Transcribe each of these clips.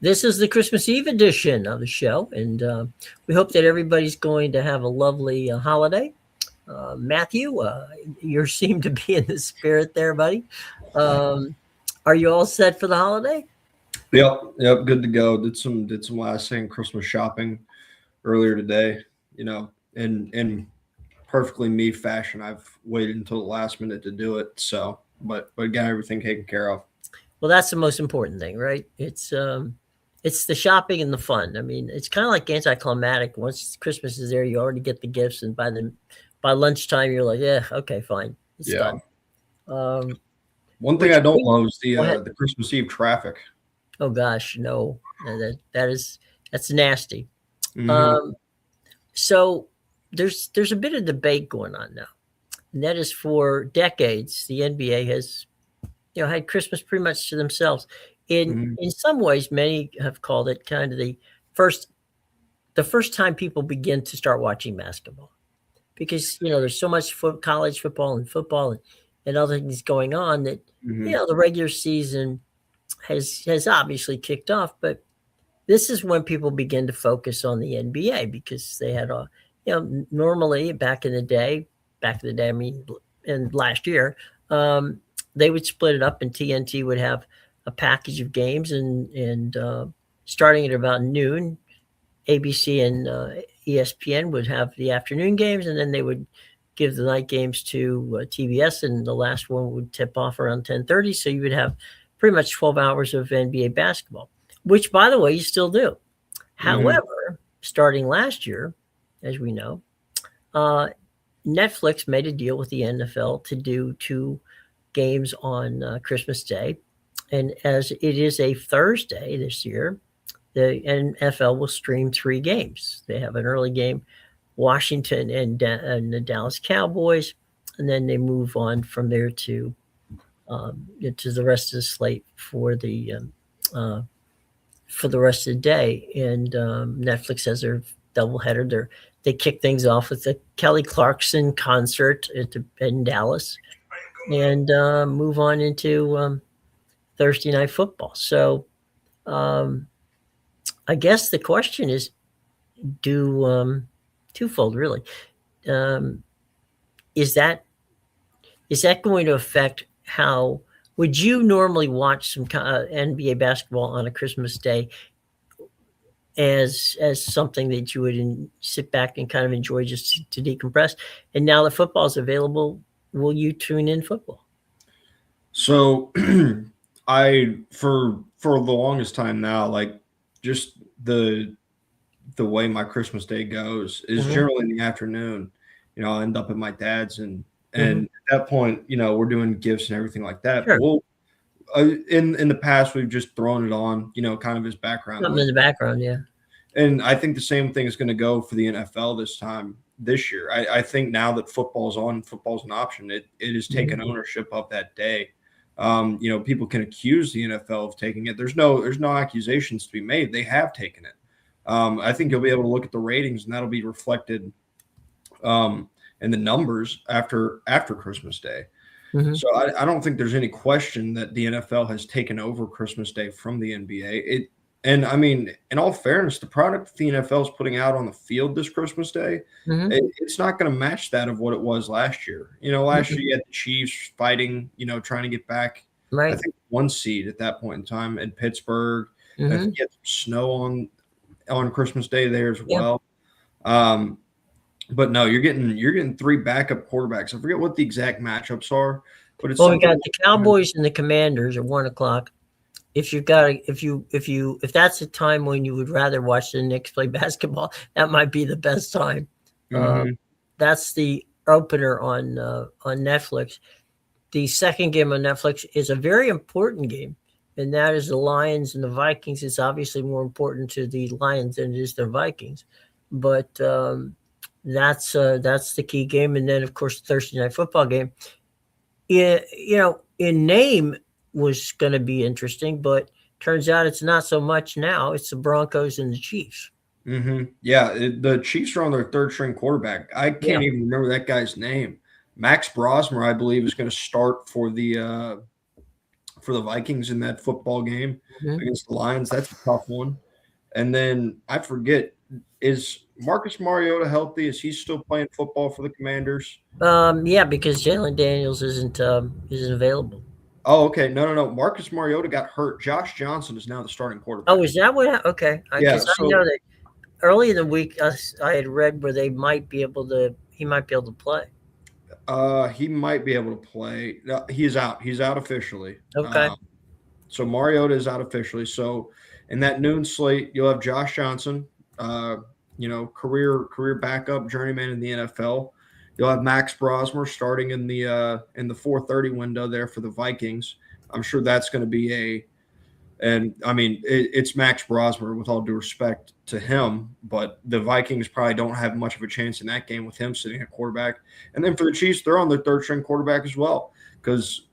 This is the Christmas Eve edition of the show, and we hope that everybody's going to have a lovely holiday. Matthew, you seem to be in the spirit there, buddy. Um, are you all set for the holiday? Yep, good to go. Did some last thing Christmas shopping earlier today. In perfectly me fashion. I've waited until the last minute to do it. So, but got everything taken care of. Well, that's the most important thing, right? It's the shopping and the fun. I mean, it's kind of like anticlimactic. Once Christmas is there, you already get the gifts, and by lunchtime, you're like, yeah, okay, fine, it's Yeah. done. Um, One thing which I don't love is Go ahead. the Christmas Eve traffic. Oh gosh, no, that's nasty. Hmm. Um, so there's a bit of debate going on now, and that is for decades the NBA has had Christmas pretty much to themselves. Hmm. In some ways, many have called it kind of first the first time people begin to start watching basketball because there's so much college football and other things going on that Hmm. the regular season has obviously kicked off, but this is when people begin to focus on the NBA because they had normally back in the day, I mean, in last year, um, they would split it up and TNT would have a package of games and starting at about noon, ABC and ESPN would have the afternoon games, and then they would give the night games to TBS, and the last one would tip off around 10:30. So you would have pretty much 12 hours of NBA basketball, which, by the way, you still do. Hmm. However, starting last year, as we know, uh, Netflix made a deal with the NFL to do two games on Christmas Day. And as it is a Thursday this year, the NFL will stream three games. They have an early game, Washington and the Dallas Cowboys, and then they move on from there to the rest of the slate uh, for the rest of the day. And Netflix has their doubleheader. They kick things off with the Kelly Clarkson concert in Dallas, and move on into Thursday night football. So um, I guess the question is, do twofold really. Um, is that going to affect how would you normally watch some NBA basketball on a Christmas day as something that you would sit back and kind of enjoy just to decompress? And now that football is available, will you tune in football? So, I for the longest time now, like just the way my Christmas day goes is Hmm. generally in the afternoon. I'll end up at my dad's, and Hmm. at that point, we're doing gifts and everything like that. But Sure, in the past, we've just thrown it on, kind of as background something in noise. the background, yeah. And I think the same thing is going to go for the NFL this year. I think now that football's an option. It has Hmm. taken ownership of that day. People can accuse the NFL of taking it. There's no accusations to be made. They have taken it. I think you'll be able to look at the ratings, and that'll be reflected um, in the numbers after Christmas Day. Hmm. So I don't think there's any question that the NFL has taken over Christmas Day from the NBA. And I mean, in all fairness, the product the NFL is putting out on the field this Christmas Day, Hmm. it's not going to match that of what it was last year. Last year Hmm. you had the Chiefs fighting, trying to get back, I Right. think, one seed at that point in time in Pittsburgh. I Hmm. think you had some snow on Christmas Day there as Yeah. well. Um, but no, you're getting three backup quarterbacks. I forget what the exact matchups are, but it's Well, we something. got the Cowboys and the Commanders at 1 o'clock. If you've got if that's a time when you would rather watch the Knicks play basketball, that might be the best time. Uh, Mhm. that's the opener on Netflix. The second game on Netflix is a very important game, and that is the Lions and the Vikings. It's obviously more important to the Lions than it is the Vikings, but that's the key game. And then, of course, the Thursday night football game. In name was going to be interesting, but turns out it's not so much now. It's the Broncos and the Chiefs. Yeah, the Chiefs are on their third string quarterback. I Yeah. can't even remember that guy's name. Max Brosmer, I believe, is going to start for for the Vikings in that football game Mhm. against the Lions. That's a tough one. And then I forget, is Marcus Mariota healthy? Is he still playing football for the Commanders? Yeah, because Jalen Daniels isn't available. Oh, okay. No. Marcus Mariota got hurt. Josh Johnson is now the starting Oh, quarterback. is that what? Okay, Yeah. because I know So that early in the week I had read where they might be able to. He might be able to play. he might be able to play. No, he's out. He's out officially. Okay, So Mariota is out officially. So in that noon slate, you'll have Josh Johnson, uh, career backup journeyman in the NFL. You'll have Max Brosmer starting in the 4:30 window there for the Vikings. I'm sure that's going to be and I mean it's Max Brosmer with all due respect to him, but the Vikings probably don't have much of a chance in that game with him sitting at quarterback. And then for the Chiefs, they're on their third string quarterback as well because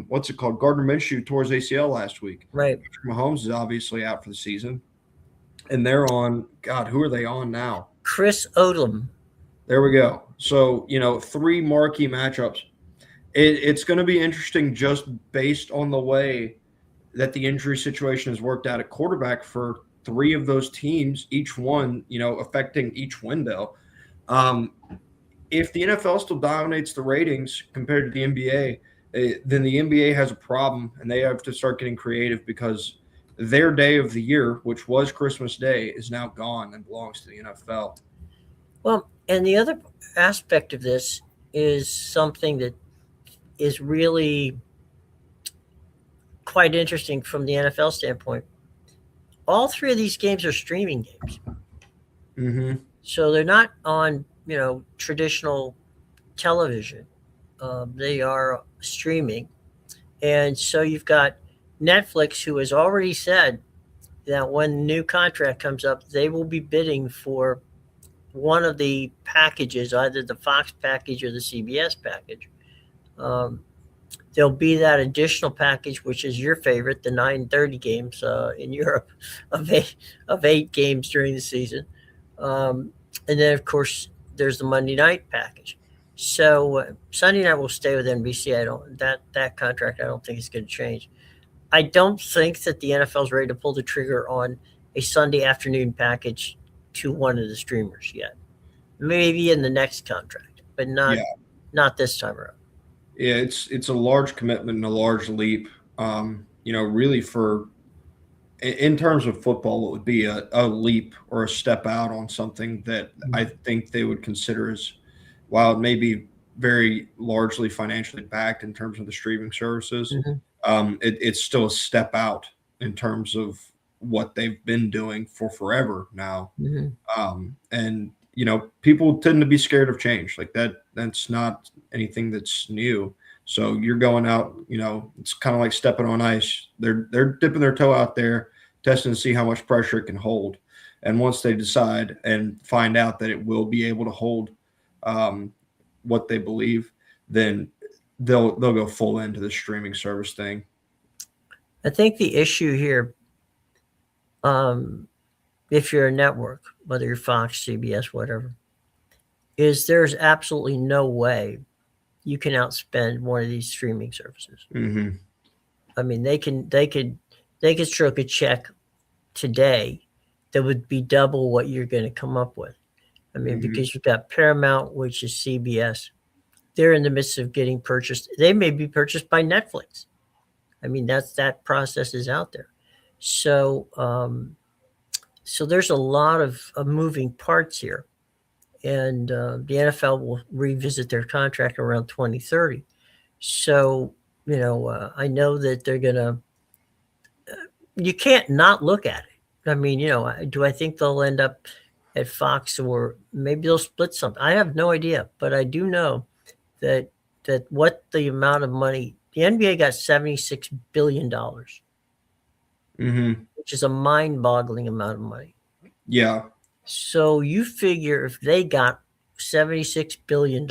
what's it called? Gardner Minshew tore his ACL last week. right. Mahomes is obviously out for the season, and they're on. God, who are they on now? Chris Odom. There we go. So three marquee matchups. It's going to be interesting just based on the way that the injury situation has worked out at quarterback for three of those teams, each one affecting each window. Um, if the NFL still dominates the ratings compared to the NBA, then the NBA has a problem, and they have to start getting creative because their day of the year, which was Christmas Day, is now gone and belongs to the NFL. Well, and the other aspect of this is something that is really quite interesting from the NFL standpoint. All three of these games are streaming games, Mm-hmm. so they're not on traditional television. They are streaming, and so you've got Netflix, who has already said that when the new contract comes up, they will be bidding for one of the packages, either the Fox package or the CBS package. Um, there'll be that additional package, which is your favorite, the 9:30 games in Europe, of eight games during the season, and then of course there's the Monday night package. So Sunday night will stay with NBC. I don't that contract. I don't think is going to change. I don't think that the NFL is ready to pull the trigger on a Sunday afternoon package to one of the streamers yet. Maybe in the next contract, but Yeah, not this time around. yeah, it's a large commitment and a large leap. Really for in terms of football, it would be a leap or a step out on something that I think they would consider as, while it may be very largely financially backed in terms of the streaming services, Mm-hmm. it's still a step out in terms of what they've been doing for forever now. Mm-hmm. And people tend to be scared of change. Like that's not anything that's new. So you're going out, it's kind of like stepping on ice. They're dipping their toe out there, testing to see how much pressure it can hold. And once they decide and find out that it will be able to hold what they believe, then they'll go full into the streaming service thing. I think the issue here, um, if you're a network, whether you're Fox, CBS, whatever, is there's absolutely no way you can outspend one of these streaming services. Mm-hmm. I mean, they could stroke a check today that would be double what you're going to come up with. I mean, Mm-hmm. because you've got Paramount, which is CBS. They're in the midst of getting purchased. They may be purchased by Netflix. I mean, that process is out there. So, so there's a lot of moving parts here, and the NFL will revisit their contract around 2030. So, I know that they're gonna. You can't not look at it. I mean, do I think they'll end up at Fox, or maybe they'll split something? I have no idea, but I do know that what the amount of money the NBA got $76 billion, Mm-hmm. which is a mind-boggling amount of money. Yeah. So you figure if they got $76 billion,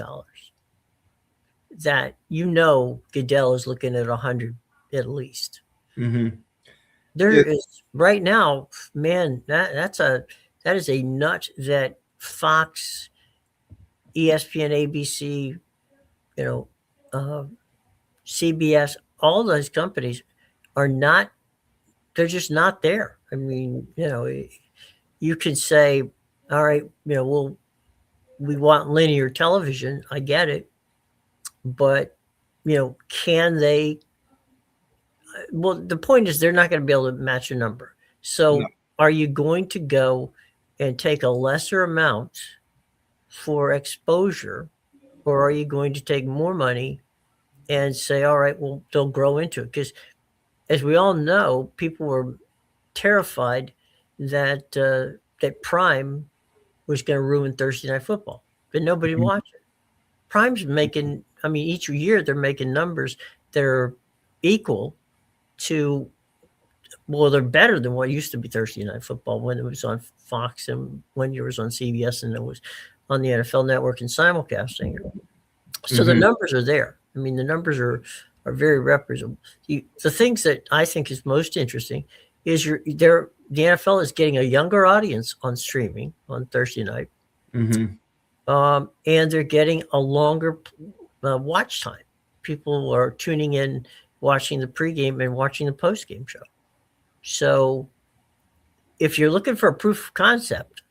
that Goodell is looking at 100 at least. Mm-hmm. There It, is right now, man. That is a nut that Fox, ESPN, ABC, you know, uh, CBS, all those companies are not, they're just not there. I mean, you can say, all right, we want linear television. I get it. But, can they? Well, the point is they're not going to be able to match a number. No. So are you going to go and take a lesser amount for exposure, or are you going to take more money and say, all right, well, they'll grow into it? Because as we all know, people were terrified that that Prime was going to ruin Thursday Night Football, but nobody Mhm. watched it. Prime's making, I mean, each year they're making numbers that are equal to, well, they're better than what used to be Thursday Night Football when it was on Fox and when it was on CBS and it was on the NFL Network and simulcasting. So the Mhm. numbers are there. I mean, the numbers are very representative. The things that I think is most interesting is the NFL is getting a younger audience on streaming on Thursday night, Mhm. and they're getting a longer watch time. People are tuning in, watching the pregame and watching the postgame show. So if you're looking for a proof of concept,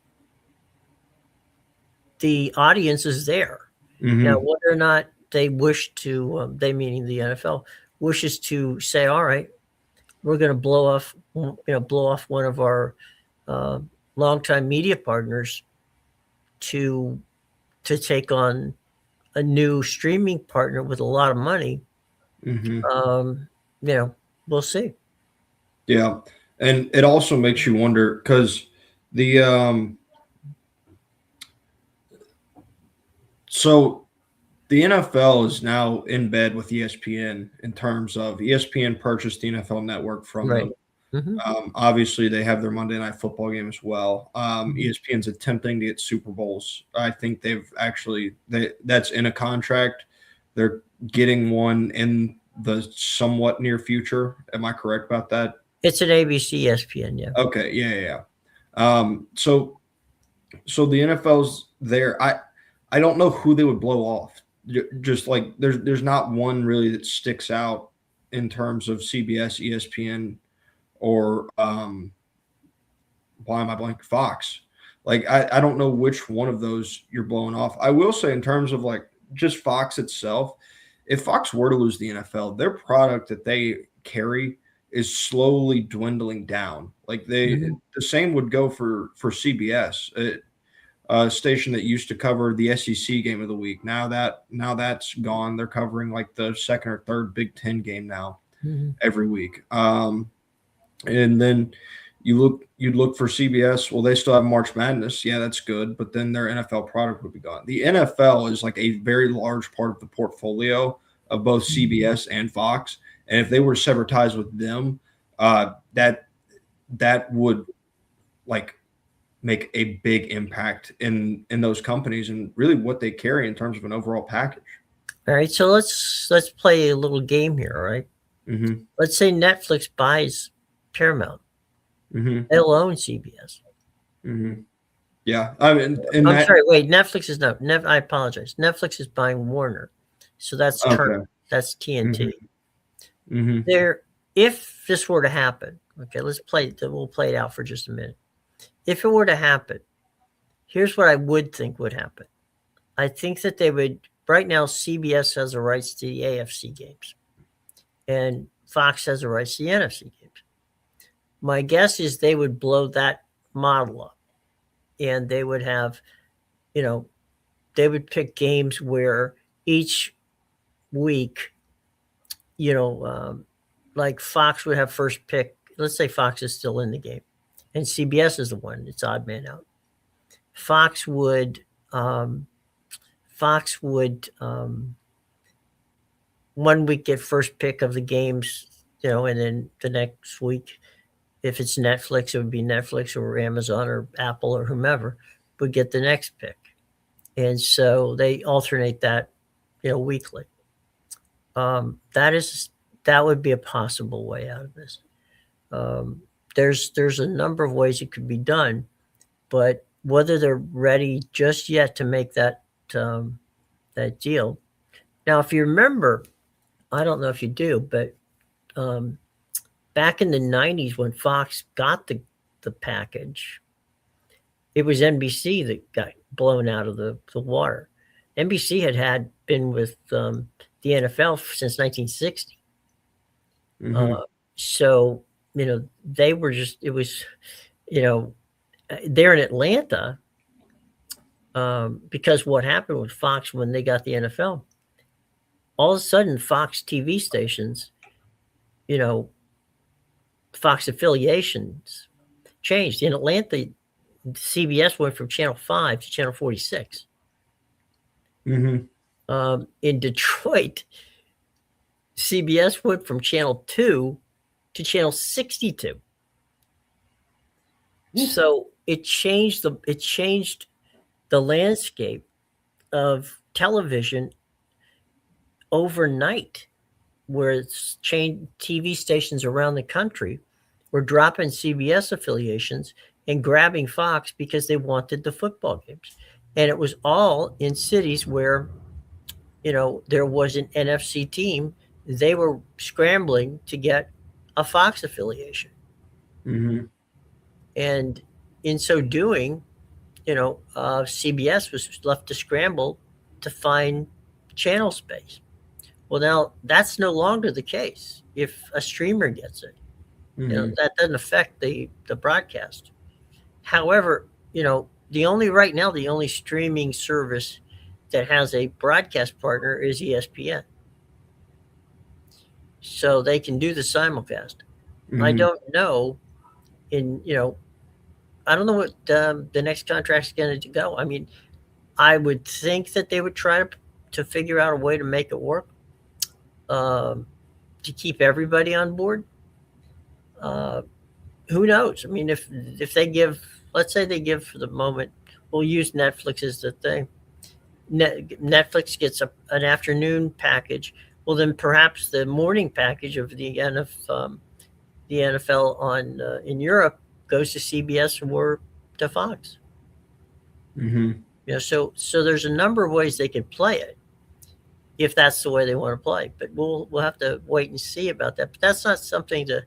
the audience is there. Now, Mhm. whether or not they wish to, they meaning the NFL, wishes to say, all right, we're going to blow off one of our uh, longtime media partners to take on a new streaming partner with a lot of money. Mhm. Um, we'll see. Yeah. And it also makes you wonder because the so the NFL is now in bed with ESPN in terms of ESPN purchased the NFL network from Right. them. Hmm. Obviously, they have their Monday Night Football game as well. Hmm. ESPN's attempting to get Super Bowls. I think that's in a contract. They're getting one in the somewhat near future. Am I correct about that? It's an ABC ESPN, yeah. Okay, yeah, yeah, yeah. So the NFL's there. I don't know who they would blow off. Just like there's not one really that sticks out in terms of CBS, ESPN, or why am I blank? Fox. Like I don't know which one of those you're blowing off. I will say in terms of like just Fox itself, if Fox were to lose the NFL, their product that they carry is slowly dwindling down. Like Hmm. the same would go for CBS, a station that used to cover the SEC game of the week. Now that's gone. They're covering like the second or third Big Ten game now Hmm. every week. And then you'd look for CBS. Well, they still have March Madness. Yeah, that's good. But then their NFL product would be gone. The NFL is like a very large part of the portfolio of both CBS and Fox. And if they were to sever ties with them, that would like make a big impact in those companies and really what they carry in terms of an overall package. All right, so let's play a little game here. All right, Mm-hmm. let's say Netflix buys Paramount. Mm-hmm. They'll own CBS. Mm-hmm. Yeah, I mean, in I'm that. sorry. Wait, Netflix is not. I apologize. Netflix is buying Warner, so that's Okay. Turner. That's Mm-hmm. TNT. Mm-hmm. There, if this were to happen, okay, let's play. We'll play it out for just a minute. If it were to happen, here's what I would think would happen. I think that they would. Right now, CBS has the rights to the AFC games, and Fox has the rights to the NFC games. My guess is they would blow that model up, and they would have, you know, they would pick games where each week, you know, like Fox would have first pick. Let's say Fox is still in the game, and CBS is the one. It's odd man out. Fox would, um, Fox would, 1 week get first pick of the games, and then the next week, if it's Netflix, it would be Netflix or Amazon or Apple or whomever would get the next pick, and so they alternate that, weekly. That is that would be a possible way out of this. Um, there's a number of ways it could be done, but whether they're ready just yet to make that deal. Now, if you remember, I don't know if you do, but um, back in the 90s when Fox got the package, it was NBC that got blown out of the water. NBC had been with the NFL since 1960. Mm-hmm. Uh, so, they were just, it was, you know, there in Atlanta, because what happened with Fox when they got the NFL, all of a sudden Fox TV stations, you know, Fox affiliations changed. In Atlanta, CBS went from Channel 5 to Channel 46. Mm-hmm. In Detroit, CBS went from Channel 2 to Channel 62. So it changed the landscape of television overnight, where it's changed. TV stations around the country were dropping CBS affiliations and grabbing Fox because they wanted the football games. And it was all in cities where, there was an NFC team. They were scrambling to get a Fox affiliation. Mm-hmm. And in so doing, CBS was left to scramble to find channel space. Well, now that's no longer the case. If a streamer gets it, Mm-hmm. that doesn't affect the broadcast. However, the only streaming service that has a broadcast partner is ESPN, so they can do the simulcast. I Mm-hmm. don't know, in I don't know what the next contract is going to go. I mean, I would think that they would try to figure out a way to make it work, um, to keep everybody on board. Uh, who knows? I mean, if they give, let's say they give for the moment, we'll use Netflix as the thing. Netflix gets an afternoon package. Well, then perhaps the morning package of the NFL on in Europe goes to CBS or to Fox. Mm-hmm. So there's a number of ways they can play it if that's the way they want to play. But we'll have to wait and see about that. But that's not something to,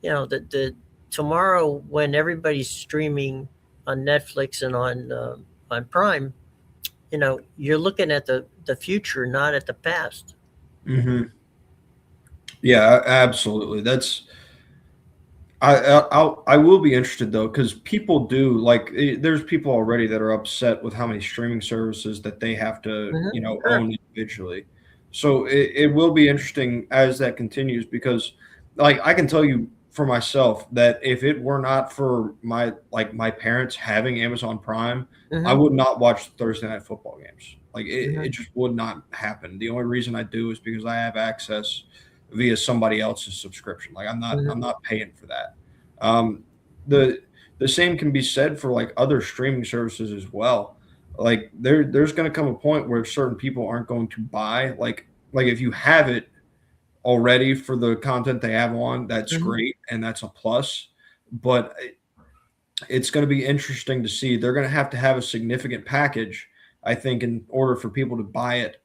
the tomorrow when everybody's streaming on Netflix and on Prime, you're looking at the future, not at the past. Mm-hmm. Yeah, absolutely. I will be interested though, because people do like there's people already that are upset with how many streaming services that they have to Sure. own individually. So it will be interesting as that continues, because like I can tell you for myself that if it were not for my parents having Amazon Prime, I Hmm. would not watch the Thursday night football games. Like it Hmm. just would not happen. The only reason I do is because I have access via somebody else's subscription. Like I'm Hmm. not paying for that. Um, the the same can be said for like other streaming services as well. Like there's going to come a point where certain people aren't going to buy like if you have it already for the content they have on, that's Hmm. great and that's a plus. But it's going to be interesting to see. They're going to have a significant package, I think, in order for people to buy it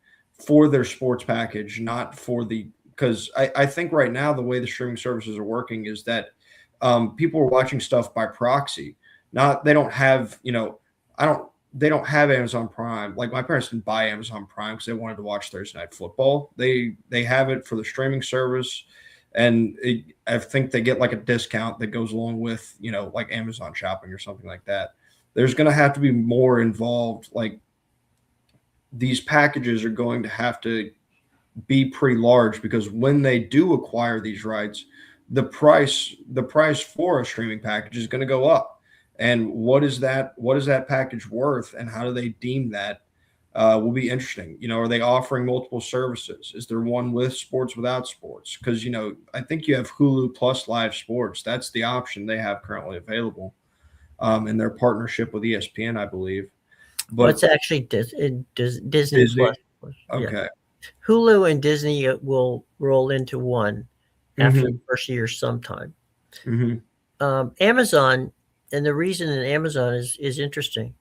for their sports package, not for the because I think right now the way the streaming services are working is that people are watching stuff by proxy. Not they don't have I don't they don't have Amazon Prime. Like my parents didn't buy Amazon Prime because they wanted to watch Thursday Night Football. They have it for the streaming service, and I think they get like a discount that goes along with like Amazon shopping or something like that. There's going to have to be more involved. Like these packages are going to have to be pretty large, because when they do acquire these rights, the price for a streaming package is going to go up. And what is that package worth, and how do they deem that, will be interesting. Are they offering multiple services? Is there one with sports, without sports? Because I think you have Hulu plus live sports. That's the option they have currently available, in their partnership with ESPN, I believe. Well, But it's actually Disney Disney, Plus. Yeah, okay. Hulu and Disney will roll into one after the Hmm. first year sometime. Hmm. Amazon, and the reason that Amazon is interesting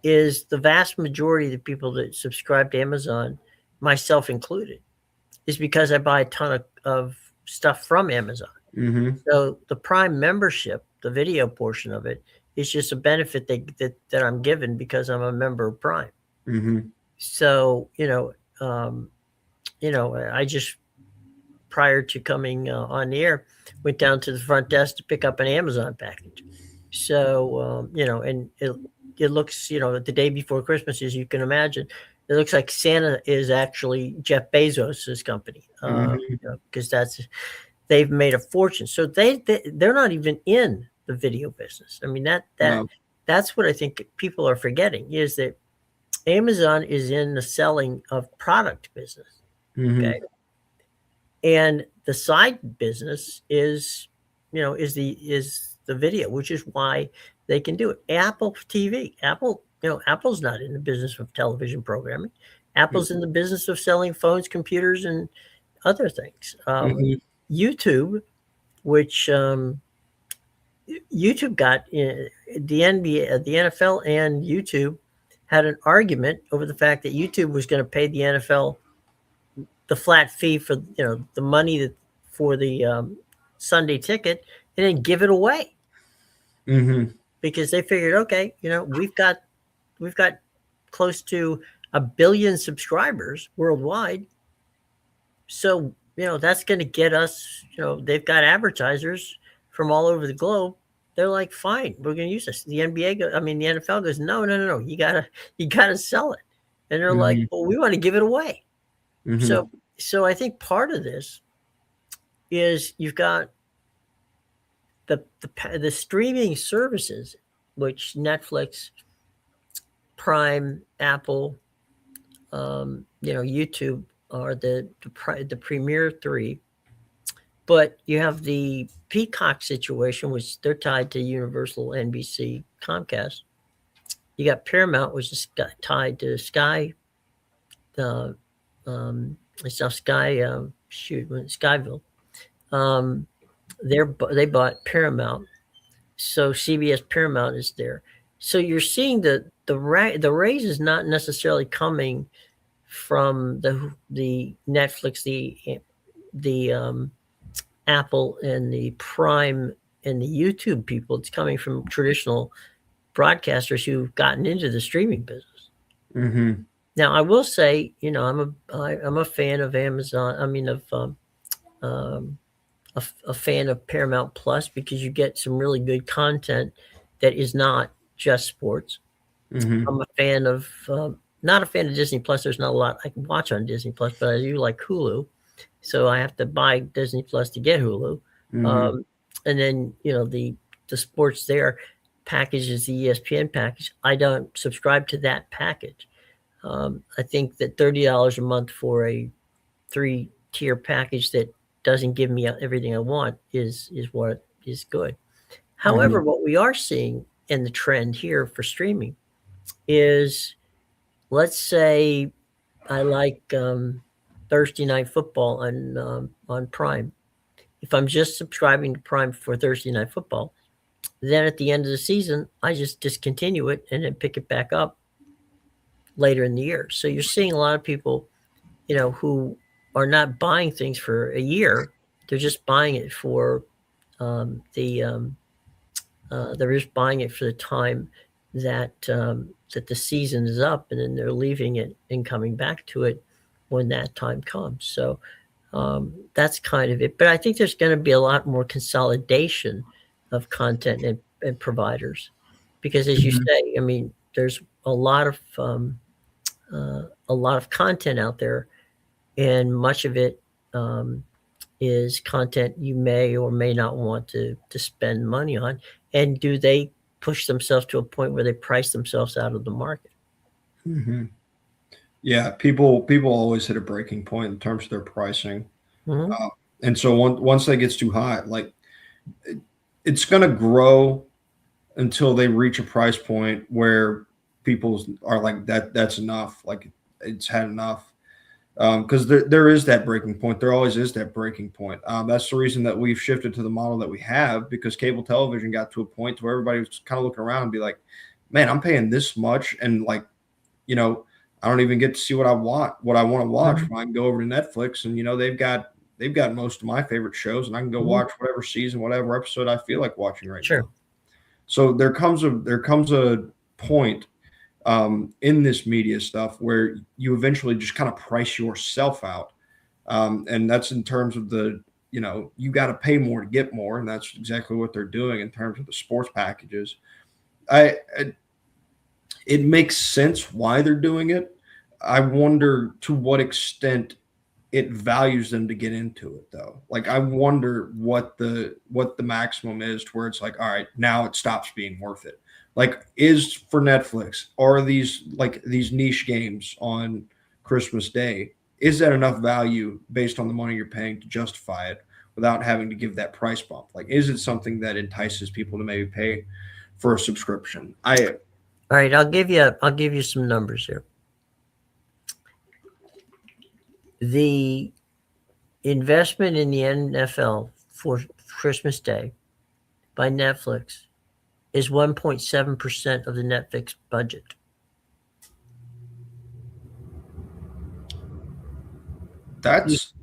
is the vast majority of the people that subscribe to Amazon, myself included, is because I buy a ton of stuff from Amazon. Mm-hmm. So the Prime membership, the video portion of it, is just a benefit that I'm given because I'm a member of Prime. Mm-hmm. So I just prior to coming on the air, went down to the front desk to pick up an Amazon package. So and it looks the day before Christmas, as you can imagine, it looks like Santa is actually Jeff Bezos's company Mm-hmm. because they've made a fortune. So they're not even in the video business. I mean No. that's what I think people are forgetting is that Amazon is in the selling of product business. Mm-hmm. Okay. And the side business is the video, which is why they can do it. Apple TV, Apple's not in the business of television programming. Apple's in the business of selling phones, computers, and other things. Mm-hmm. YouTube, which YouTube got the NBA, the NFL, and YouTube had an argument over the fact that YouTube was going to pay the NFL the flat fee for the money for the Sunday ticket and then give it away Mm-hmm. because they figured, okay, we've got close to 1 billion subscribers worldwide, so that's going to get us. They've got advertisers from all over the globe. They're like, fine, we're going to use this. The NFL goes, no, no, no, no, you gotta sell it, and they're like, Mm-hmm. well, we want to give it away. Mm-hmm. So I think part of this is you've got the streaming services, which Netflix, Prime, Apple, YouTube are the premier three. But you have the Peacock situation, which they're tied to Universal, NBC, Comcast. You got Paramount, which is tied to Sky. The it's now Sky. Skyville. Um, they bought Paramount, so CBS Paramount is there. So you're seeing the raise is not necessarily coming from the Netflix, the Apple, and the Prime and the YouTube people. It's coming from traditional broadcasters who've gotten into the streaming business. Mm-hmm. Now, I will say, I'm a fan of Amazon. I mean, um, a fan of Paramount Plus because you get some really good content that is not just sports. Mm-hmm. I'm a fan of not a fan of Disney Plus. There's not a lot I can watch on Disney Plus, but I do like Hulu, so I have to buy Disney Plus to get Hulu. Mm-hmm. And then the sports there package is the ESPN package. I don't subscribe to that package. I think that $30 a month for a 3-tier package that doesn't give me everything I want is what is good. However, Mm-hmm. what we are seeing in the trend here for streaming is, let's say I like Thursday Night Football on Prime. If I'm just subscribing to Prime for Thursday Night Football, then at the end of the season, I just discontinue it and then pick it back up later in the year. So you're seeing a lot of people, who are not buying things for a year. They're just buying it for they're just buying it for the time that the season is up, and then they're leaving it and coming back to it when that time comes. So that's kind of it. But I think there's going to be a lot more consolidation of content and providers because, as you say, I mean, there's a lot of content out there, and much of it is content you may or may not want to spend money on. And do they push themselves to a point where they price themselves out of the market? Mm-hmm. Yeah, people always hit a breaking point in terms of their pricing, Mm-hmm. and so once that gets too high, like it's going to grow until they reach a price point where people are like that's enough, like it's had enough. Because there is that breaking point. There always is that breaking point. That's the reason that we've shifted to the model that we have, because cable television got to a point to where everybody was kind of looking around and be like, man, I'm paying this much. And like, you know, I don't even get to see what I want to watch. Mhm. I can go over to Netflix, and they've got most of my favorite shows, and I can go Mhm. watch whatever season, whatever episode I feel like watching right Sure. now. So there comes a point in this media stuff where you eventually just kind of price yourself out, and that's in terms of you got to pay more to get more, and that's exactly what they're doing in terms of the sports packages. I it makes sense why they're doing it. I wonder to what extent it values them to get into it though. Like I wonder what the maximum is to where it's like, all right, now it stops being worth it. Like is for Netflix, are these niche games on Christmas Day, is that enough value based on the money you're paying to justify it without having to give that price bump? Like is it something that entices people to maybe pay for a subscription? I All right, I'll give you some numbers here. The investment in the NFL for Christmas Day by Netflix is 1.7% of the Netflix budget. that's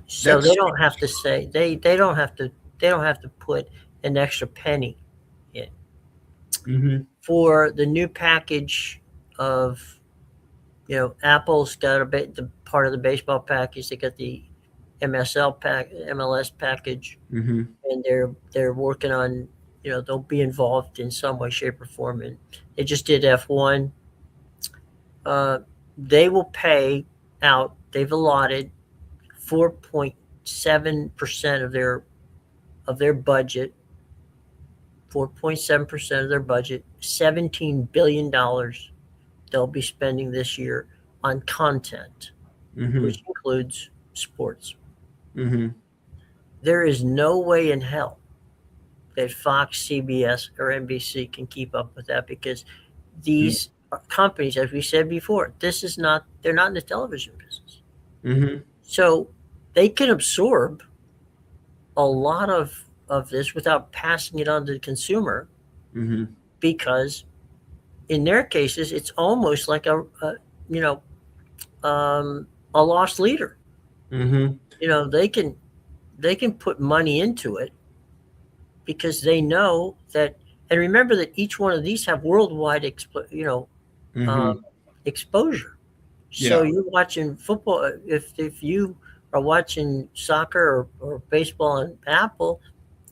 So they that's don't have to say they don't have to put an extra penny in hmm for the new package of Apple's got the part of the baseball package. They got the MLS package, hmm and they're working on they'll be involved in some way, shape, or form. And they just did F1. Uh, they will pay out. They've allotted 4.7% of their budget. 4.7% of their budget. $17 billion they'll be spending this year on content, hmm which includes sports. hmm There is no way in hell that Fox, CBS, or NBC can keep up with that because these companies, as we said before, they're not in the television business. hmm So they can absorb a lot of this without passing it on to the consumer hmm because in their cases it's almost like you know a lost leader. hmm They can put money into it because they know that. And remember that each one of these have worldwide uh, hmm exposure. So Yeah. you're watching football. If you are watching soccer or baseball on Apple,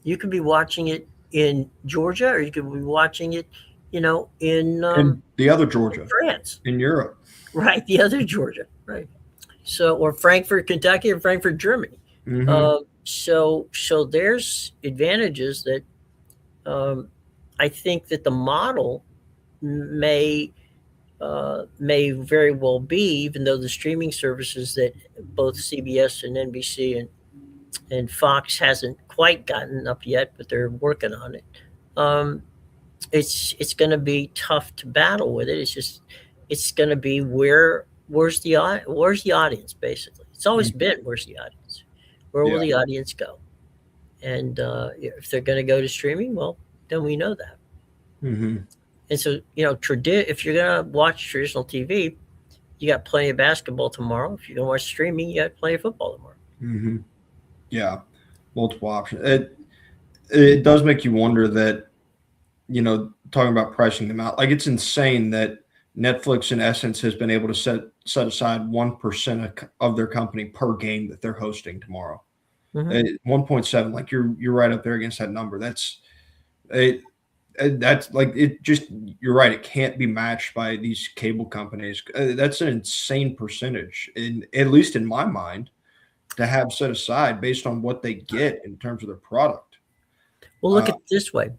you could be watching it in Georgia, or you could be watching it, in And the other Georgia France, in Europe. right? The other Georgia, right? So, or Frankfurt, Kentucky, or Frankfurt, Germany. hmm So there's advantages that I think that the model may may very well be, even though the streaming services that both CBS and NBC and Fox hasn't quite gotten up yet, but they're working on it. Um, it's going to be tough to battle with it. It's going to be where's the audience basically. It's always hmm been where's the audience, where will Yeah. the audience go, and if they're going to go to streaming, well, then we know that. hmm And so if you're going to watch traditional TV, you got plenty of basketball tomorrow. If you're going to watch streaming, you got plenty of football tomorrow. hmm Yeah. Multiple options. It does make you wonder that, talking about pricing them out, like it's insane that Netflix in essence has been able to set aside 1% of their company per game that they're hosting tomorrow. Hmm. 1.7, like you're right up there against that number. It, that's like it just you're right, it can't be matched by these cable companies. That's an insane percentage, in at least in my mind, to have set aside based on what they get in terms of their product. Well, look uh, at it this way: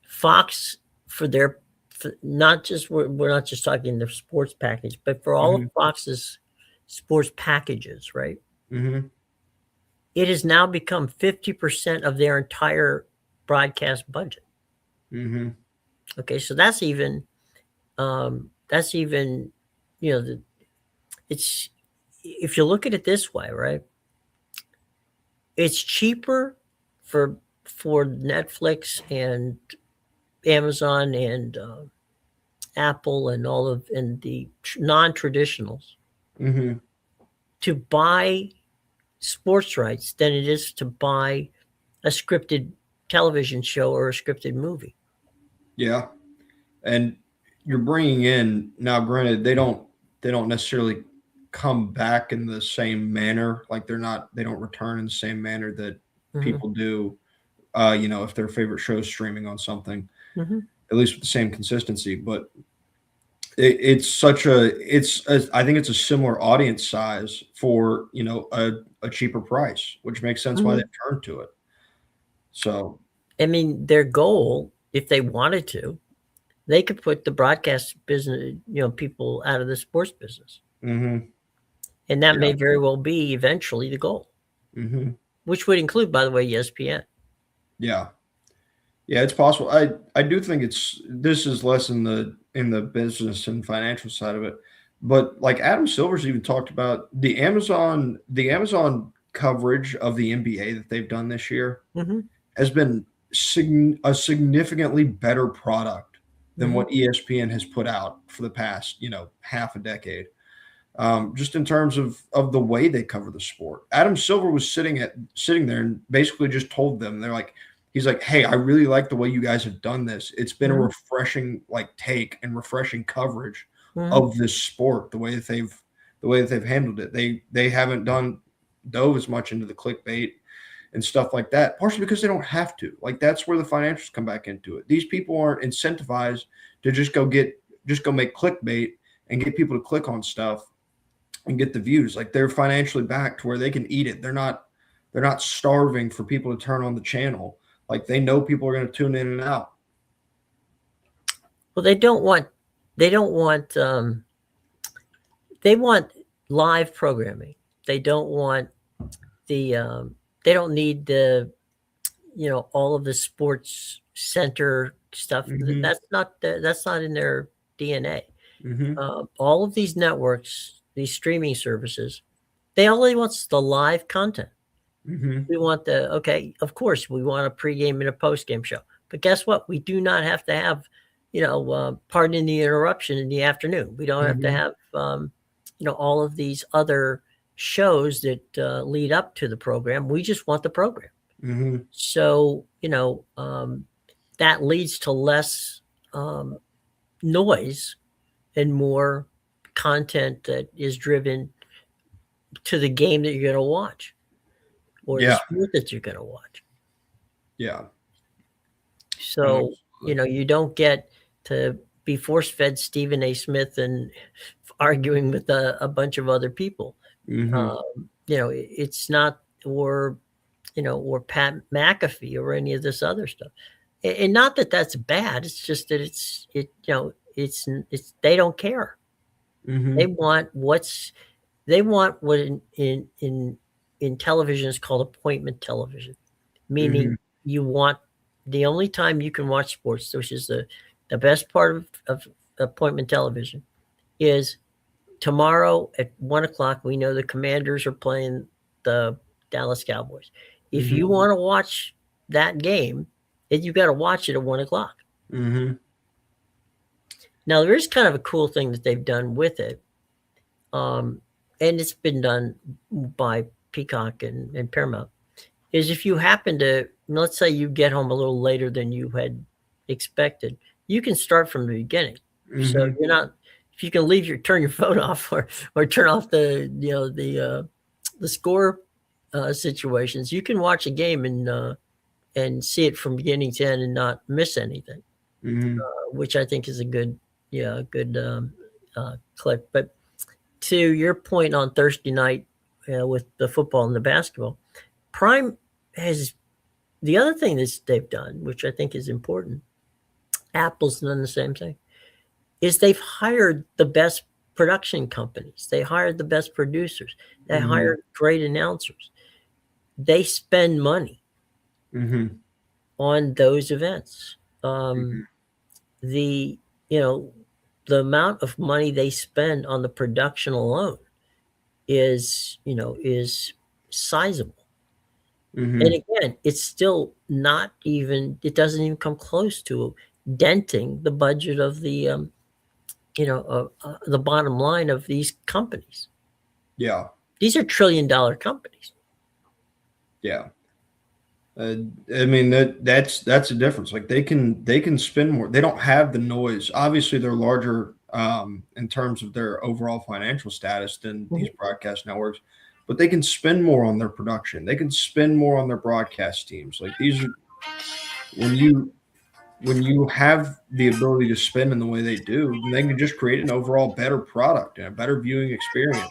Fox, for their for not just we're not just talking the sports package, but for all of mhm, Fox's sports packages, right? mhm, It has now become 50% of their entire broadcast budget. mhm, Okay, so that's even the it's if you look at it this way, right? It's cheaper for Netflix and Amazon Apple and all of and the non-traditionals Mm-hmm. to buy sports rights than it is to buy a scripted television show or a scripted movie. Yeah, and you're bringing in now. Granted, they don't necessarily come back in the same manner. Like they don't return in the same manner that Mm-hmm. people do. If their favorite show is streaming on something, Mm-hmm. at least with the same consistency. But it's I think it's a similar audience size for a cheaper price, which makes sense why Mm-hmm. they've turned to it. So I mean, their goal, if they wanted to, they could put the broadcast business, people out of the sports business, hmm and that yeah, may very well be eventually the goal, hmm which would include, by the way, ESPN. yeah, yeah. It's possible. I do think this is less in the business and financial side of it, but like Adam Silver's even talked about the Amazon coverage of the NBA that they've done this year Mm-hmm. has been a significantly better product than Mm-hmm. what ESPN has put out for the past, half a decade. Just in terms of the way they cover the sport. Adam Silver was sitting there and basically just told them, he's like, hey, I really like the way you guys have done this. It's been a Mm-hmm. refreshing take and refreshing coverage Mm-hmm. of this sport, the way that they've handled it. They haven't dove as much into the clickbait and stuff like that, partially because they don't have to. Like that's where the financials come back into it. These people aren't incentivized to just go make clickbait and get people to click on stuff and get the views. Like they're financially backed to where they can eat it. They're not starving for people to turn on the channel. Like they know people are going to tune in and out. Well, they don't want, they want live programming. They don't want they don't need all of the sports center stuff. Mm-hmm. That's not in their DNA. Mm-hmm. All of these networks, these streaming services, they only want the live content. Mm-hmm. We want okay, of course, we want a pregame and a postgame show. But guess what? We do not have to have, pardon the interruption in the afternoon. We don't have to Mm-hmm. have, all of these other shows that lead up to the program. We just want the program. Mm-hmm. So, that leads to less noise and more content that is driven to the game that you're going to watch or the Yeah. sport that you're going to watch. Yeah. So, Absolutely. you don't get to be force fed Stephen A. Smith and arguing with a bunch of other people. Mm-hmm. It's not, or Pat McAfee or any of this other stuff. And not that that's bad. It's just that it's they don't care. Mm-hmm. They want what in television is called appointment television, Mm-hmm. meaning you want the only time you can watch sports, which is the best part of appointment television, is tomorrow at 1 o'clock. We know the Commanders are playing the Dallas Cowboys. If Mm-hmm. you want to watch that game, you got to watch it at 1 o'clock. Mm-hmm. Now there is kind of a cool thing that they've done with it, and it's been done by Peacock and Paramount. Is if you happen to, let's say you get home a little later than you had expected, you can start from the beginning. So Mm-hmm. you're not, if you can turn your phone off or turn off the score situations, you can watch a game and see it from beginning to end and not miss anything, Mm-hmm. which I think is a good click. But to your point on Thursday night with the football and the basketball, Prime has the other thing that they've done, which I think is important. Apple's done the same thing. Is they've hired the best production companies. They hired the best producers. They Mm-hmm. hired great announcers. They spend money Mm-hmm. on those events. Mm-hmm. The the amount of money they spend on the production alone is sizable. And Mm-hmm. again, it's still not even. It doesn't even come close to denting the budget of the the bottom line of these companies. Yeah. These are $1 trillion companies. Yeah. I mean that's a difference. Like they can spend more. They don't have the noise. Obviously, they're larger in terms of their overall financial status than these Mhm. broadcast networks, but they can spend more on their production. They can spend more on their broadcast teams. Like these are when you have the ability to spend in the way they do, then they can just create an overall better product and a better viewing experience.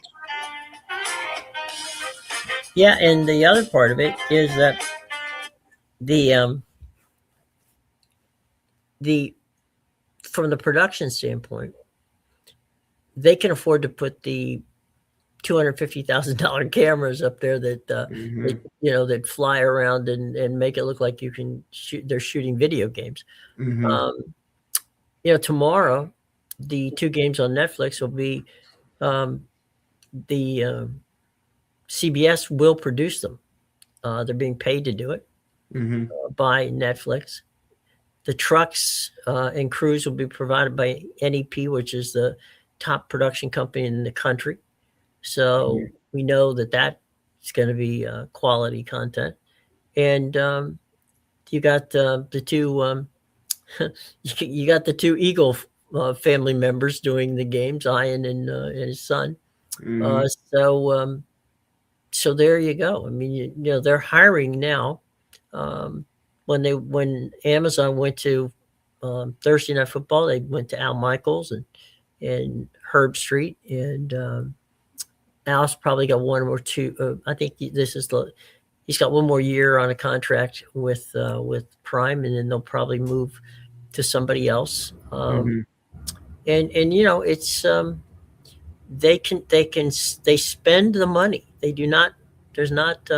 Yeah, and the other part of it is that the the from the production standpoint, they can afford to put the $250,000 cameras up there Hmm. that fly around and make it look like you can shoot. They're shooting video games. Hmm. Um, Tomorrow, the two games on Netflix will be um, the CBS will produce them. They're being paid to do it Hmm. by Netflix. The trucks and crews will be provided by NEP, which is the top production company in the country. So we know that that's going to be quality content. And you got the two you got the two Eagle family members doing the games, Ian and his son. Hmm. Uh, so um, so there you go. I mean, they're hiring now. Um, when Amazon went to Thursday Night Football, they went to Al Michaels and Herb Street, and Al's probably got one or two. I think he's got one more year on a contract with Prime, and then they'll probably move to somebody else. Hmm. And it's they spend the money. They do not. There's not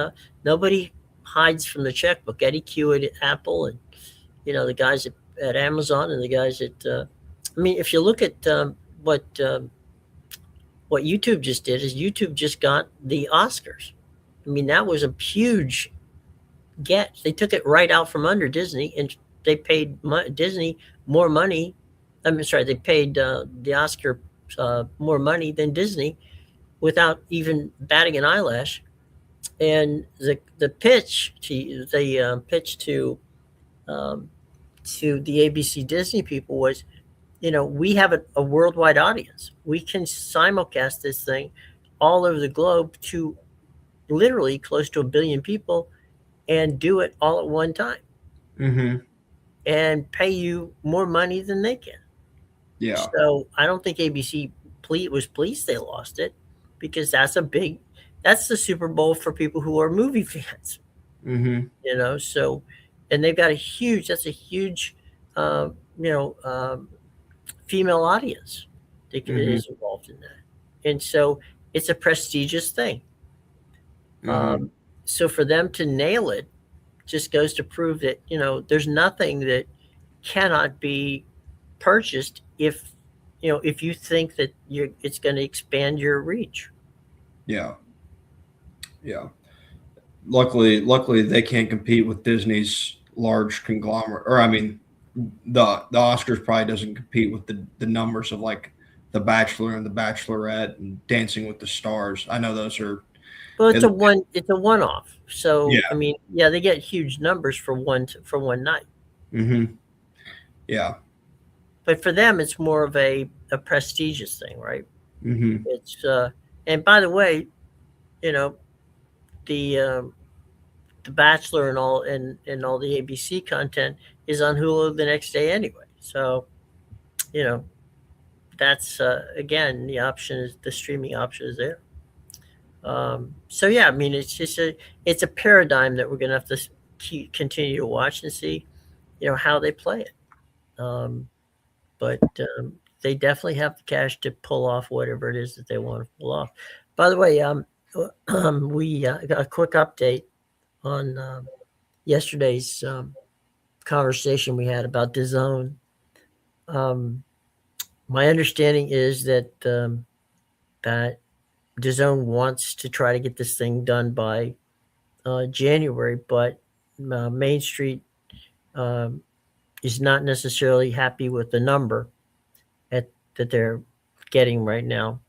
nobody hides from the checkbook. Eddie Q at Apple, and the guys at Amazon, and the guys at. I mean, if you look at what YouTube just did, is YouTube just got the Oscars. I mean, that was a huge get. They took it right out from under Disney, and they paid Disney more money. I'm sorry, they paid the Oscar more money than Disney without even batting an eyelash. And the pitch um, to the ABC Disney people was, we have a worldwide audience. We can simulcast this thing all over the globe to literally close to 1 billion people and do it all at one time Hmm. and pay you more money than they can. Yeah. So I don't think ABC was pleased they lost it, because that's the Super Bowl for people who are movie fans. Hmm. So, and they've got that's a huge, uh, you know, female audience that Hmm. is involved in that. And so it's a prestigious thing. Hmm. Um, so for them to nail it just goes to prove that, there's nothing that cannot be purchased if you think that it's going to expand your reach. Yeah. Yeah. Luckily, they can't compete with Disney's large conglomerate. Or I mean, the Oscars probably doesn't compete with the numbers of like The Bachelor and The Bachelorette and Dancing with the Stars. I know those are. Well, It, it's a one off. So I yeah. mean, yeah, they get huge numbers for one night, Hmm. Yeah. but for them, it's more of a prestigious thing, right? Hmm. It's and by the way, you know the the Bachelor and all the ABC content is on Hulu the next day anyway. So you know that's again, the streaming option is there. So yeah, I mean, it's a paradigm that we're gonna have to continue to watch and see, how they play it. Um, but they definitely have the cash to pull off whatever it is that they want to pull off. By the way, we got a quick update on yesterday's conversation we had about DAZN. Um, my understanding is that DAZN wants to try to get this thing done by January, but Main Street um, is not necessarily happy with the number at that they're getting right now.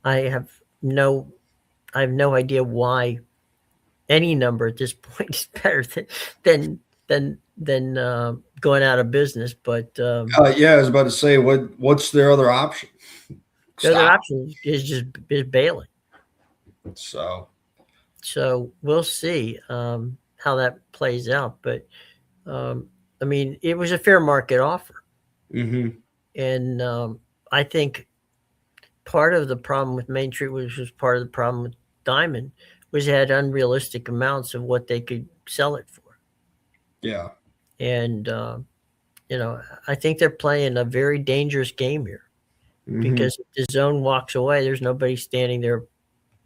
I have no I have no idea why any number at this point is better than going out of business. But Yeah, I was about to say, what's their other option? the other Stop. option is just is bailing. So, So we'll see how that plays out. But um, I mean, it was a fair market offer, mm-hmm. and I think part of the problem with Main Street, which was part of the problem with Diamond, was it had unrealistic amounts of what they could sell it for. Yeah. And I think they're playing a very dangerous game here Mm-hmm. because if the zone walks away, there's nobody standing there,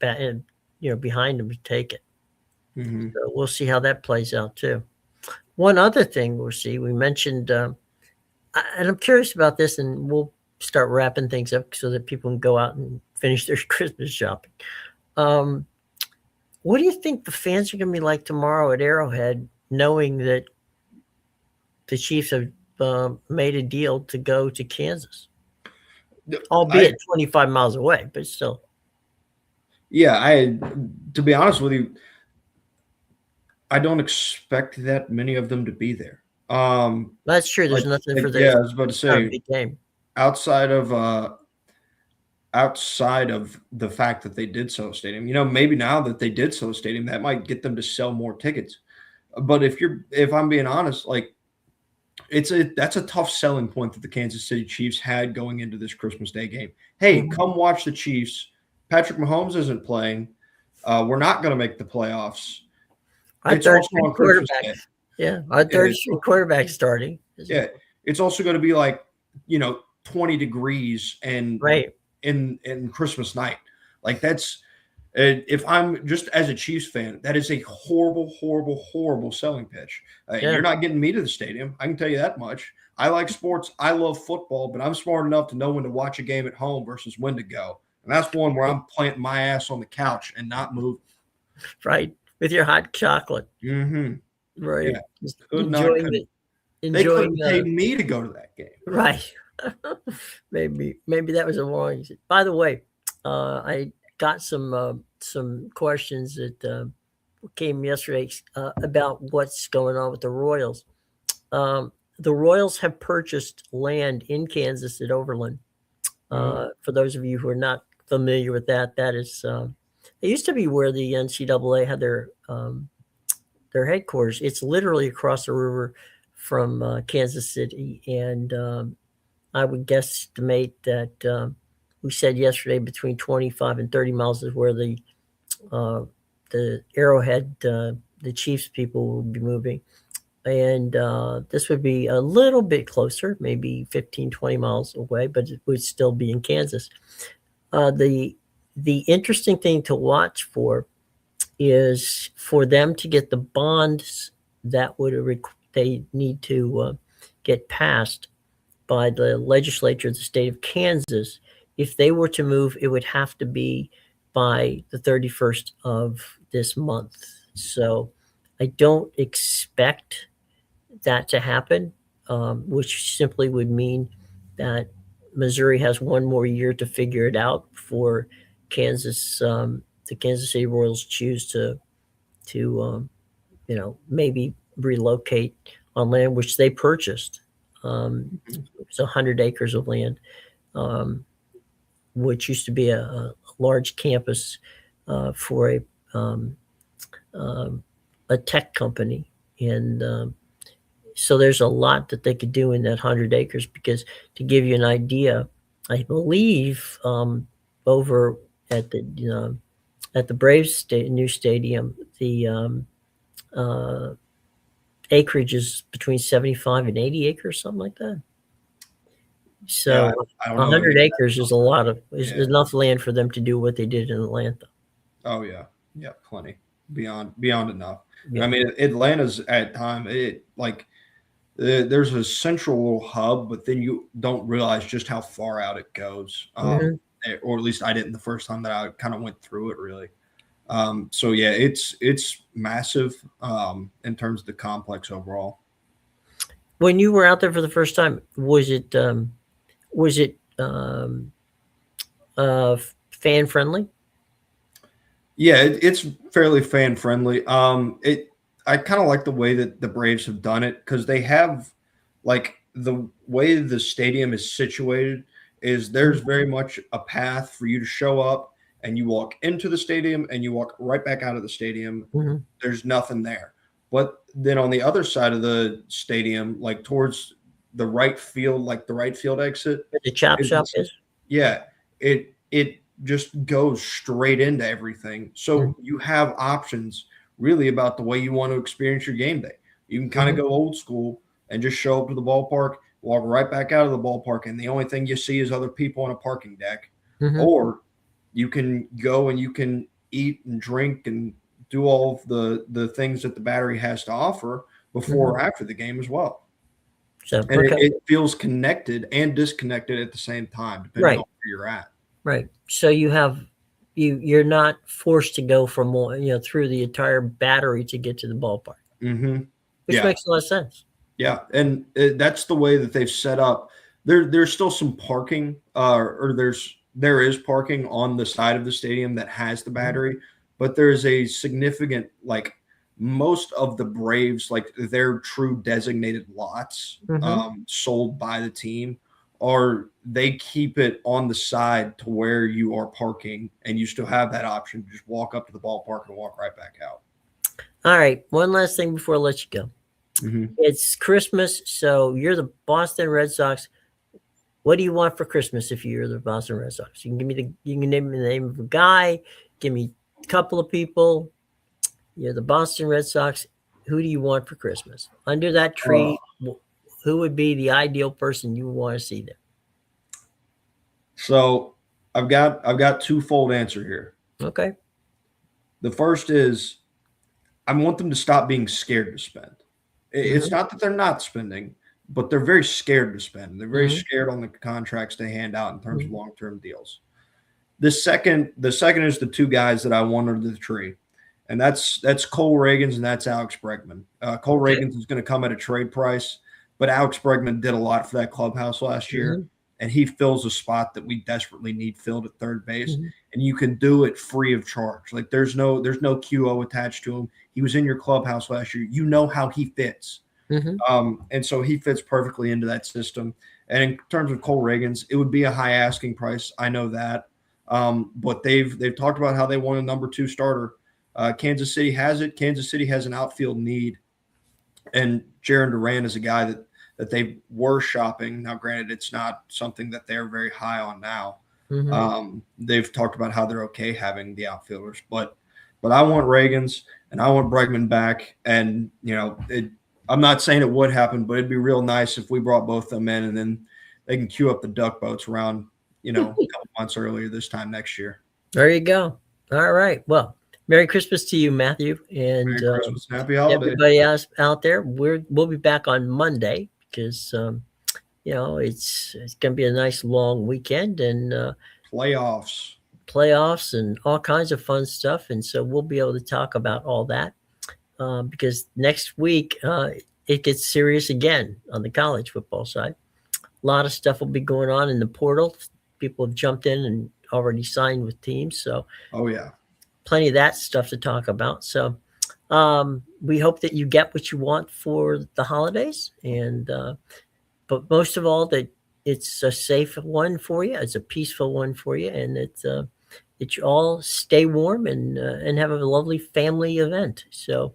behind them to take it. Mm-hmm. So we'll see how that plays out too. One other thing we'll see, we mentioned, and I'm curious about this, and we'll start wrapping things up so that people can go out and finish their Christmas shopping. Um, what do you think the fans are going to be like tomorrow at Arrowhead, knowing that the Chiefs have made a deal to go to Kansas, I albeit 25 miles away, but still. Yeah, to be honest with you, I don't expect that many of them to be there. That's true. There's Like, nothing for yeah, this. I was about to It's not a say, big game. outside of the fact that they did so stadium, maybe now that they did so stadium, that might get them to sell more tickets. But if I'm being honest, like that's a tough selling point that the Kansas City Chiefs had going into this Christmas Day game. Hey, Mhm. come watch the Chiefs. Patrick Mahomes isn't playing. We're not going to make the playoffs. Our It's third also string on Christmas quarterback. Day. Yeah, our Yeah, third string quarterback starting. yeah. It's also going to be like 20 degrees and Right. in Christmas night. Like that's if I'm just as a Chiefs fan, that is a horrible, horrible, horrible selling pitch. Yeah. You're not getting me to the stadium. I can tell you that much. I like sports. I love football, but I'm smart enough to know when to watch a game at home versus when to go. And that's one where I'm planting my ass on the couch and not moving. Right. With your hot chocolate. Mm-hmm. Right. Yeah. Just Could not. enjoying Could. it. They Enjoying couldn't pay me to go to that game. right. maybe that was a wrong. By the way, I got some questions that came yesterday about what's going on with the Royals. The Royals have purchased land in Kansas at Overland. For those of you who are not familiar with that, that is it used to be where the NCAA had their headquarters. It's literally across the river from Kansas City, and I would guesstimate that we said yesterday between 25 and 30 miles is where the Arrowhead, the Chiefs people will be moving. And this would be a little bit closer, maybe 15, 20 miles away, but it would still be in Kansas. The interesting thing to watch for is for them to get the bonds that they need to get passed by the legislature of the state of Kansas. If they were to move, it would have to be by the 31st of this month. So I don't expect that to happen, which simply would mean that Missouri has one more year to figure it out before the Kansas City Royals choose to maybe relocate on land which they purchased. It's 100 acres of land, which used to be a large campus for a tech company, and so there's a lot that they could do in that 100 acres. Because to give you an idea, I believe over at the Braves new stadium, the acreage is between 75 and 80 acres, something like that. Yeah, So I don't know. 100 acres is a lot is Yeah. enough land for them to do what they did in Atlanta. Oh yeah, plenty, beyond enough. Yeah. I mean, Atlanta's at time there's a central little hub, but then you don't realize just how far out it goes. Or at least I didn't the first time that I kind of went through it. Really. So yeah, it's massive in terms of the complex overall. When you were out there for the first time, was it um, fan friendly? Yeah, it's fairly fan friendly. It I kind of like the way that the Braves have done it because they have like the way the stadium is situated is there's very much a path for you to show up and you walk into the stadium and you walk right back out of the stadium. Mm-hmm. There's nothing there. But then on the other side of the stadium, like towards the right field, like the right field exit, Where the chop shop is is? yeah, it just goes straight into everything. Mm-hmm. So you have options really about the way you want to experience your game day. You can kind of Mm-hmm. go old school and just show up to the ballpark, walk right back out of the ballpark, and the only thing you see is other people on a parking deck. Mm-hmm. Or you can go and you can eat and drink and do all of the things that the Battery has to offer before Mm-hmm. or after the game as well. So And okay, it feels connected and disconnected at the same time, depending on right, where you're at. right. So you're not forced to go from through the entire Battery to get to the ballpark, Mm-hmm. which Yeah, makes a lot of sense. yeah, and that's the way that they've set up. There's still some parking, or there is parking on the side of the stadium that has the Mm-hmm. Battery, but there's a significant like most of the Braves, like their true designated lots, Mm-hmm. sold by the team, are they keep it on the side to where you are parking, and you still have that option to just walk up to the ballpark and walk right back out. All right, one last thing before I let you go. Mm-hmm. It's Christmas, so you're the Boston Red Sox. What do you want for Christmas if you're the Boston Red Sox? You can name me the name of a guy, give me a couple of people. You're the Boston Red Sox. Who do you want for Christmas? Under that tree, who would be the ideal person you would want to see there? So I've got twofold answer here. Okay. The first is I want them to stop being scared to spend. It's Mm-hmm. not that they're not spending, but they're very scared to spend. They're very Mm-hmm. scared on the contracts they hand out in terms of Mm-hmm. long-term deals. The second is the two guys that I want under the tree, and that's Cole Reagans and that's Alex Bregman. Cole Okay. Reagans is going to come at a trade price, but Alex Bregman did a lot for that clubhouse last year, Mm-hmm. and he fills a spot that we desperately need filled at third base, Mm-hmm. and you can do it free of charge. Like there's no QO attached to him. He was in your clubhouse last year. You know how he fits. Mm-hmm. And so he fits perfectly into that system. And in terms of Cole Reagans, it would be a high asking price. I know that. But they've talked about how they want a number two starter. Kansas City has it. Kansas City has an outfield need. And Jaron Duran is a guy that they were shopping. Now, granted, it's not something that they're very high on now. Mm-hmm. They've talked about how they're okay having the outfielders, but I want Reagans and I want Bregman back. And I'm not saying it would happen, but it'd be real nice if we brought both of them in and then they can queue up the duck boats around a couple months earlier this time next year. There you go. All right. Well, Merry Christmas to you, Matthew, and Merry Christmas and happy holiday. everybody else out there. We'll be back on Monday because it's going to be a nice long weekend and playoffs and all kinds of fun stuff, and so we'll be able to talk about all that because next week it gets serious again on the college football side. A lot of stuff will be going on in the portal. People have jumped in and already signed with teams, so Oh yeah. plenty of that stuff to talk about. So we hope that you get what you want for the holidays, and but most of all that it's a safe one for you, it's a peaceful one for you, and that you all stay warm and have a lovely family event. So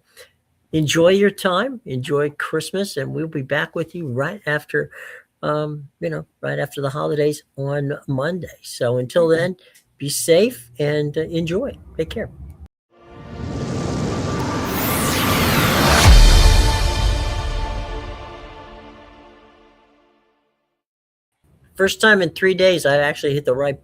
enjoy your time, enjoy Christmas, and we'll be back with you right after right after the holidays on Monday. So until then, be safe and enjoy. Take care. First time in 3 days I actually hit the right